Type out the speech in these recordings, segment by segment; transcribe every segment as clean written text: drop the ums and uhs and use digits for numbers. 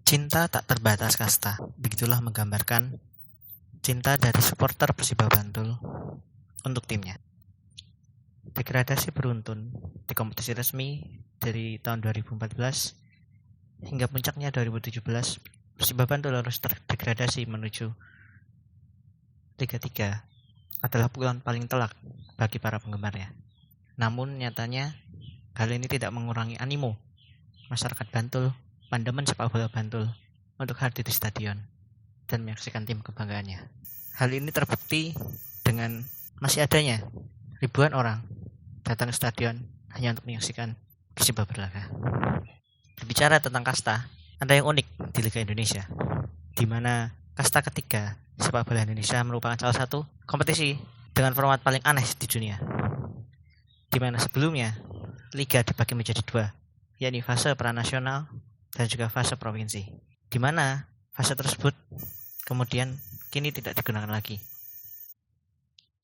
Cinta tak terbatas kasta, begitulah menggambarkan cinta dari supporter Persiba Bantul untuk timnya. Degradasi beruntun di kompetisi resmi dari tahun 2014 hingga puncaknya 2017, Persiba Bantul harus terdegradasi menuju Liga 3 adalah pukulan paling telak bagi para penggemarnya. Namun nyatanya hal ini tidak mengurangi animo masyarakat Bantul, pandemen sepak bola Bantul untuk hadir di stadion dan menyaksikan tim kebanggaannya. Hal ini terbukti dengan masih adanya ribuan orang datang ke stadion hanya untuk menyaksikan Persiba berlaga. Berbicara tentang kasta, ada yang unik di Liga Indonesia, di mana kasta ketiga sepak bola Indonesia merupakan salah satu kompetisi dengan format paling aneh di dunia, di mana sebelumnya liga dibagi menjadi dua, yakni fase pranasional dan juga fase provinsi, di mana fase tersebut kemudian kini tidak digunakan lagi,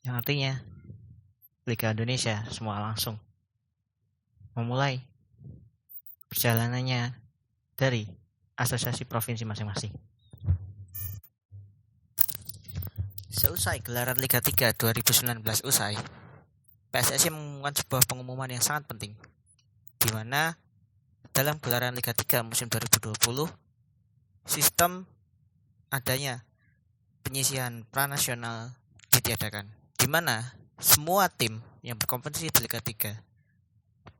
yang artinya Liga Indonesia semua langsung memulai perjalanannya dari asosiasi provinsi masing-masing. Seusai gelaran Liga 3 2019 usai, PSSI mengumumkan sebuah pengumuman yang sangat penting, di mana dalam gelaran Liga 3 musim 2020, sistem adanya penyisihan pranasional ditiadakan, di mana semua tim yang berkompetisi di Liga 3,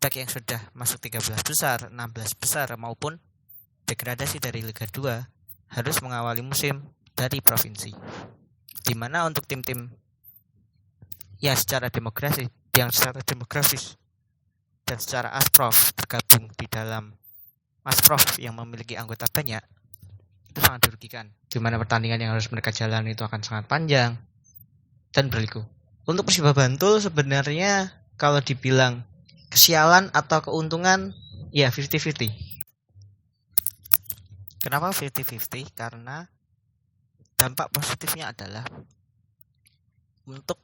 baik yang sudah masuk 13 besar, 16 besar maupun degradasi dari Liga 2, harus mengawali musim dari provinsi. Di mana untuk tim-tim yang secara demografis dan secara asprof tergabung di dalam asprof yang memiliki anggota banyak, itu sangat dirugikan, di mana pertandingan yang harus mereka jalani itu akan sangat panjang dan berliku. Untuk Persiba Bantul sebenarnya kalau dibilang kesialan atau keuntungan, ya 50-50. Kenapa 50-50? Karena dampak positifnya adalah untuk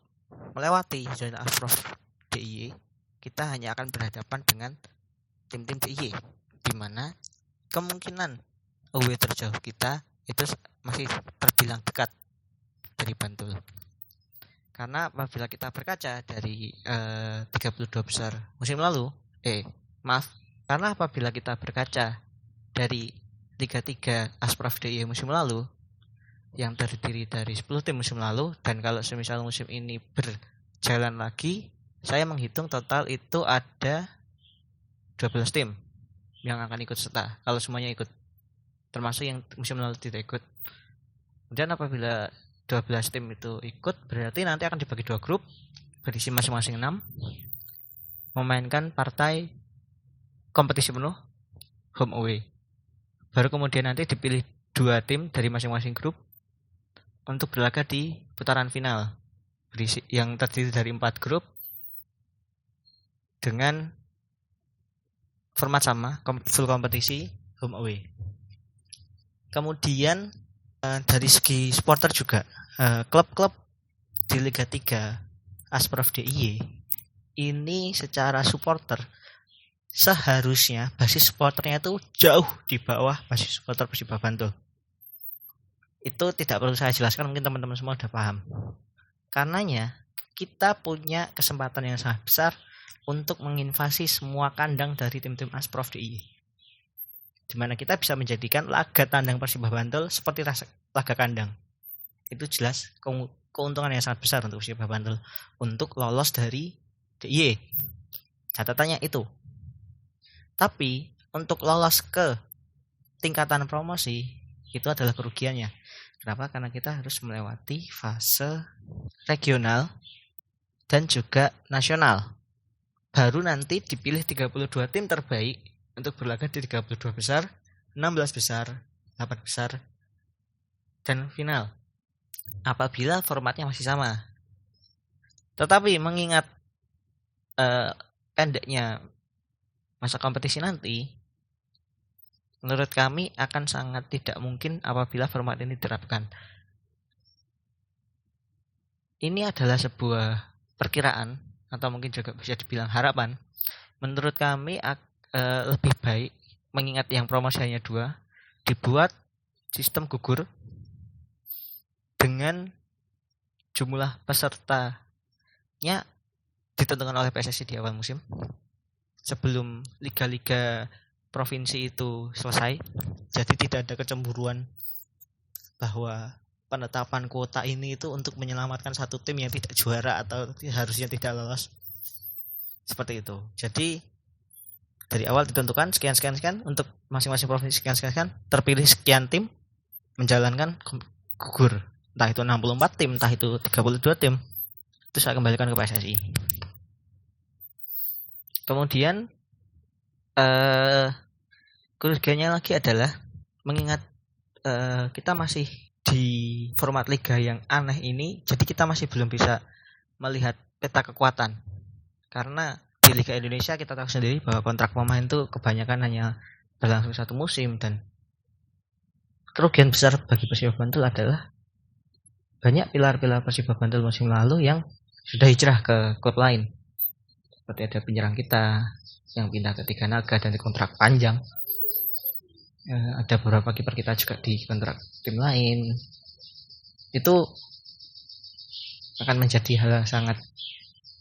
melewati zona asprof DIY, kita hanya akan berhadapan dengan tim-tim DIY, di mana kemungkinan away terjauh kita itu masih terbilang dekat dari Bantul. Karena apabila kita berkaca dari 32 besar musim lalu, karena apabila kita berkaca dari Liga 3 Asprof DIY musim lalu yang terdiri dari 10 tim musim lalu, dan kalau semisal musim ini berjalan lagi, saya menghitung total itu ada 12 tim yang akan ikut serta kalau semuanya ikut, termasuk yang musim lalu tidak ikut. Kemudian apabila 12 tim itu ikut, berarti nanti akan dibagi 2 grup berisi masing-masing 6, memainkan partai kompetisi penuh home away. Baru kemudian nanti dipilih 2 tim dari masing-masing grup untuk berlaga di putaran final yang terdiri dari 4 grup dengan format sama, full kompetisi home away. Kemudian dari segi supporter juga, klub-klub di Liga 3 Asprof DIY ini secara supporter seharusnya basis supporternya itu jauh di bawah basis supporter Persiba Bantul. Itu tidak perlu saya jelaskan, mungkin teman-teman semua sudah paham. Karenanya kita punya kesempatan yang sangat besar untuk menginvasi semua kandang dari tim-tim Asprof DIY, di mana kita bisa menjadikan laga tandang Persiba Bantul seperti laga kandang. Itu jelas keuntungan yang sangat besar untuk Persiba Bantul untuk lolos dari DIY. Catatannya itu. Tapi untuk lolos ke tingkatan promosi itu adalah kerugiannya. Kenapa? Karena kita harus melewati fase regional dan juga nasional. Baru nanti dipilih 32 tim terbaik untuk berlaga di 32 besar, 16 besar, 8 besar, dan final. Apabila formatnya masih sama. Tetapi mengingat pendeknya masa kompetisi nanti, menurut kami akan sangat tidak mungkin apabila format ini diterapkan. ini adalah sebuah perkiraan atau mungkin juga bisa dibilang harapan. Menurut kami lebih baik, mengingat yang promosinya 2, dibuat sistem gugur dengan jumlah pesertanya ditentukan oleh PSSI di awal musim sebelum liga-liga provinsi itu selesai. Jadi tidak ada kecemburuan bahwa penetapan kuota ini itu untuk menyelamatkan satu tim yang tidak juara atau harusnya tidak lolos. Seperti itu. Jadi dari awal ditentukan sekian untuk masing-masing provinsi sekian, terpilih sekian tim menjalankan gugur. Entah itu 64 tim, entah itu 32 tim. Itu saya kembalikan ke PSSI. Kemudian kerugiannya lagi adalah mengingat kita masih di format liga yang aneh ini, jadi kita masih belum bisa melihat peta kekuatan. Karena di Liga Indonesia kita tahu sendiri bahwa kontrak pemain itu kebanyakan hanya berlangsung 1 musim, dan kerugian besar bagi Persiba Bantul adalah banyak pilar-pilar Persiba Bantul musim lalu yang sudah hijrah ke klub lain. Seperti ada penyerang kita yang pindah ke Tiga Naga dan dikontrak panjang. Ada beberapa kiper kita juga di kontrak tim lain. Itu akan menjadi hal yang sangat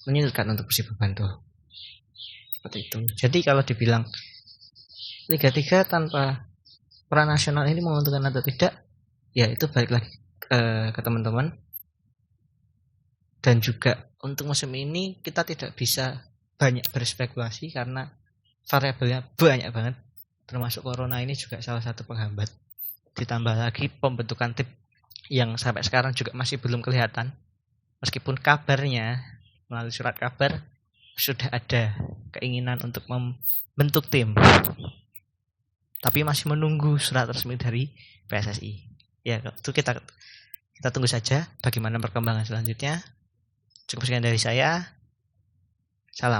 menyulitkan untuk Persiba Bantul. Seperti itu. Jadi kalau dibilang Liga 3 tanpa peran nasional ini menguntungkan atau tidak, ya itu balik lagi ke teman-teman. Dan juga untuk musim ini kita tidak bisa banyak berspekulasi karena variabelnya banyak banget. Termasuk corona ini juga salah satu penghambat. Ditambah lagi pembentukan tim yang sampai sekarang juga masih belum kelihatan. Meskipun kabarnya melalui surat kabar sudah ada keinginan untuk membentuk tim, tapi masih menunggu surat resmi dari PSSI. Ya, itu kita tunggu saja bagaimana perkembangan selanjutnya. Cukup sekian dari saya. Salam.